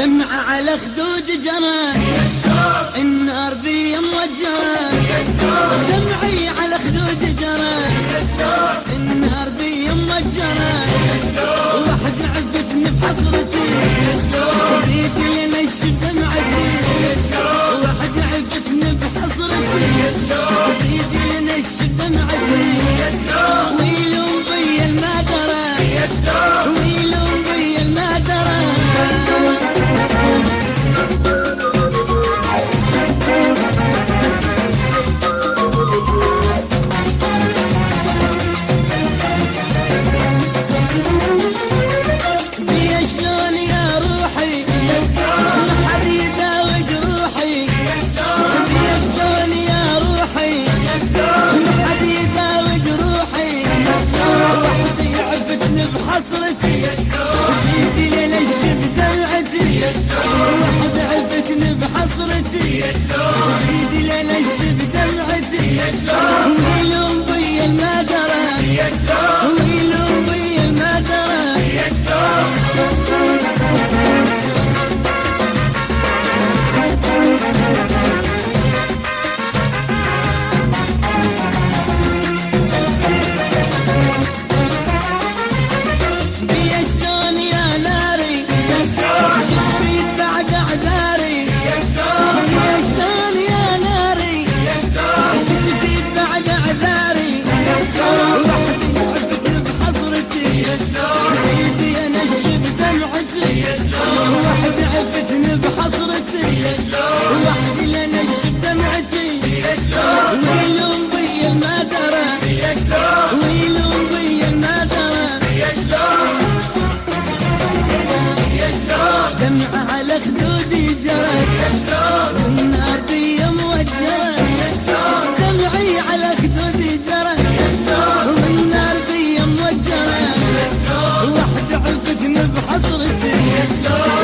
دمعة على خدود جرى النار بي موجهة دمعي على خدود جرى النار بي موجهة واحد عفتني بحصرتي ريد ينشف دمعتي واحد عفتني بحصرتي ريد ينشف دمعتي ويلوم بي المادرة ويلوم بي المادرة حصرتي بيدي لنشف دمعتي واحد عفتني بحصرتي بيدي لنشف دمعتي ويلوم بي المادرة ويلوم بي المادرة واحد عفتني بحصرتي واحد لنشف دمعتي ويلوم بي المادرة ويلوم بي المادرة دمعة على خدودي جرت والنار بي موجهة دمعي على خدودي جرت والنار بي موجهة واحد عفتني بحصرتي